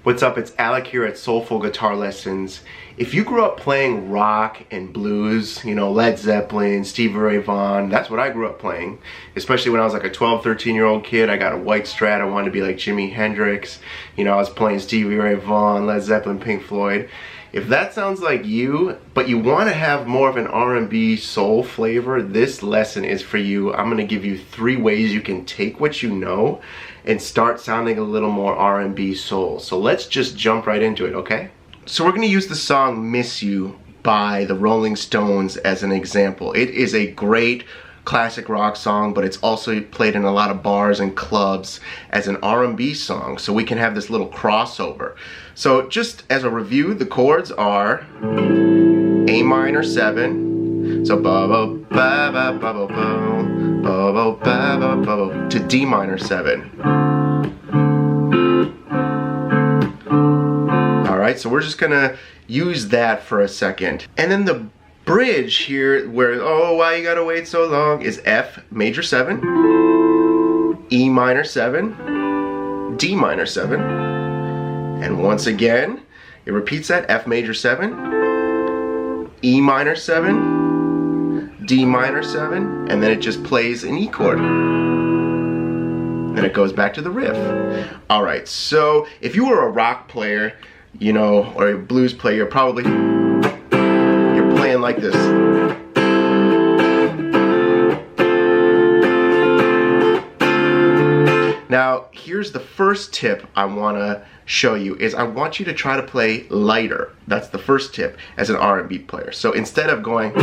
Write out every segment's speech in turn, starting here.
What's up, it's Alec here at Soulful Guitar Lessons. If you grew up playing rock and blues, you know, Led Zeppelin, Stevie Ray Vaughan, that's what I grew up playing. Especially when I was like a 12, 13-year-old kid. I got a white Strat, I wanted to be like Jimi Hendrix. You know, I was playing Stevie Ray Vaughan, Led Zeppelin, Pink Floyd. If that sounds like you, but you want to have more of an R&B soul flavor, this lesson is for you. I'm going to give you 3 ways you can take what you know and start sounding a little more R&B soul. So let's just jump right into it, okay? So we're going to use the song Miss You by the Rolling Stones as an example. It is a great classic rock song, but it's also played in a lot of bars and clubs as an R&B song, so we can have this little crossover. So just as a review, the chords are A minor 7, so ba ba ba ba ba ba ba ba ba ba ba to D minor 7. Alright, so we're just gonna use that for a second. And then the bridge here, where oh why you gotta wait so long, is F major 7, E minor 7, D minor 7, and once again it repeats that, F major 7, E minor 7, D minor 7, and then it just plays an E chord. Then it goes back to the riff. Alright, so if you were a rock player, you know, or a blues player, probably playing like this. Now, here's the first tip I want to show you is I want you to try to play lighter. That's the first tip as an R&B player. So instead of going,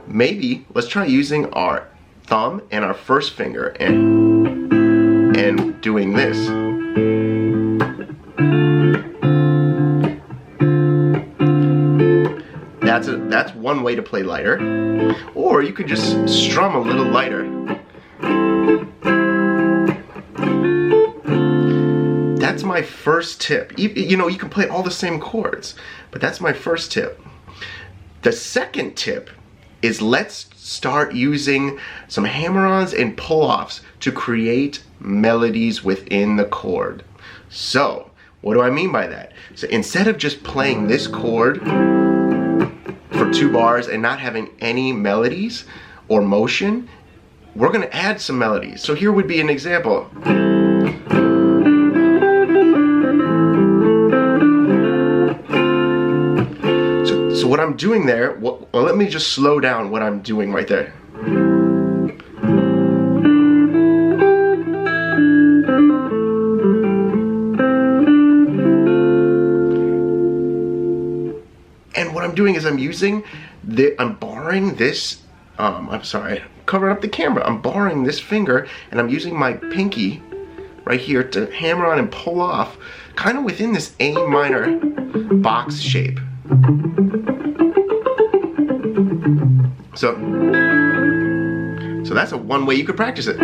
maybe let's try using our thumb and our first finger and doing this. That's one way to play lighter, or you could just strum a little lighter. That's my first tip. You know, you can play all the same chords, but that's my first tip. The second tip is let's start using some hammer-ons and pull-offs to create melodies within the chord. So, what do I mean by that? So instead of just playing this chord for 2 bars and not having any melodies or motion, we're going to add some melodies. So here would be an example. So what I'm doing there, well, let me just slow down what I'm doing right there. And what I'm doing is I'm borrowing this, I'm sorry, covering up the camera. I'm borrowing this finger and I'm using my pinky right here to hammer on and pull off kind of within this A minor box shape. So that's one way you could practice it.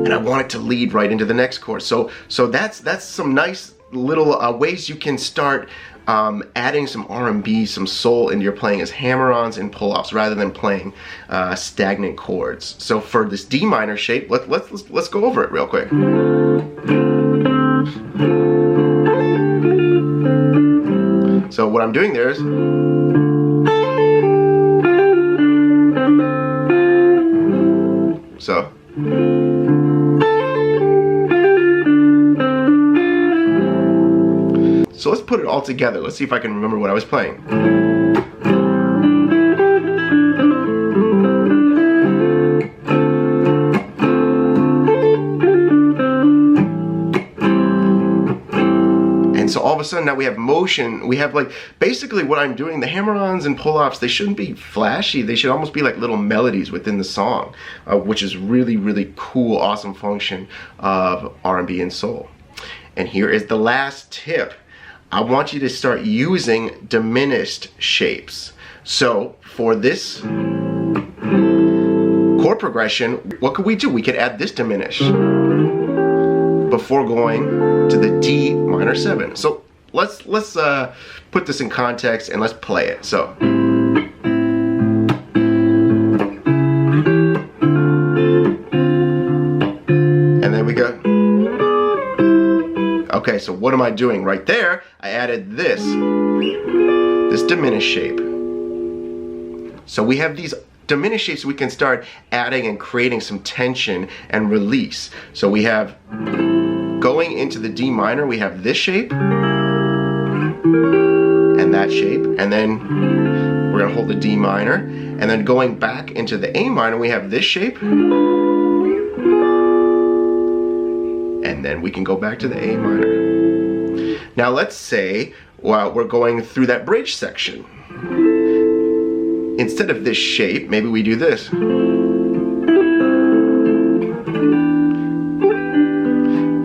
And I want it to lead right into the next chord. So that's some nice little ways you can start adding some R&B, some soul into your playing as hammer-ons and pull-offs rather than playing stagnant chords. So for this D minor shape, let's go over it real quick. So what I'm doing there is so. So let's put it all together. Let's see if I can remember what I was playing. And so all of a sudden now we have motion. We have like, basically what I'm doing, the hammer-ons and pull-offs, they shouldn't be flashy. They should almost be like little melodies within the song, which is really, really cool, awesome function of R&B and soul. And here is the last tip. I want you to start using diminished shapes. So for this chord progression, what could we do? We could add this diminish before going to the D minor 7. So let's put this in context and let's play it. So. And then we go. Okay, so what am I doing? Right there, I added this diminished shape. So we have these diminished shapes we can start adding and creating some tension and release. So we have, going into the D minor, we have this shape and that shape, and then we're gonna hold the D minor, and then going back into the A minor, we have this shape, and then we can go back to the A minor. Now let's say we're going through that bridge section. Instead of this shape, maybe we do this.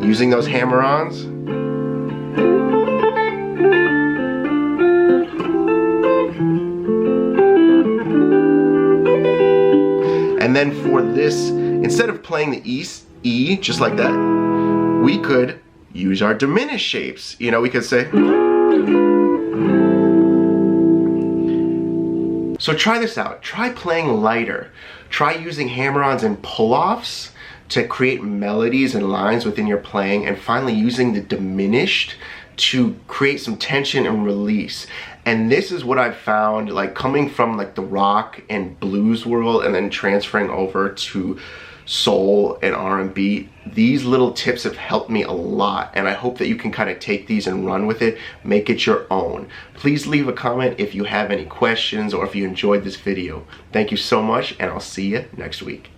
Using those hammer-ons. And then for this, instead of playing the E just like that, we could use our diminished shapes. You know, we could say. So try this out. Try playing lighter. Try using hammer-ons and pull-offs to create melodies and lines within your playing, and finally using the diminished to create some tension and release. And this is what I've found, like coming from like the rock and blues world and then transferring over to soul and R&B. These little tips have helped me a lot, and I hope that you can kind of take these and run with it, make it your own. Please leave a comment if you have any questions or if you enjoyed this video. Thank you so much, and I'll see you next week.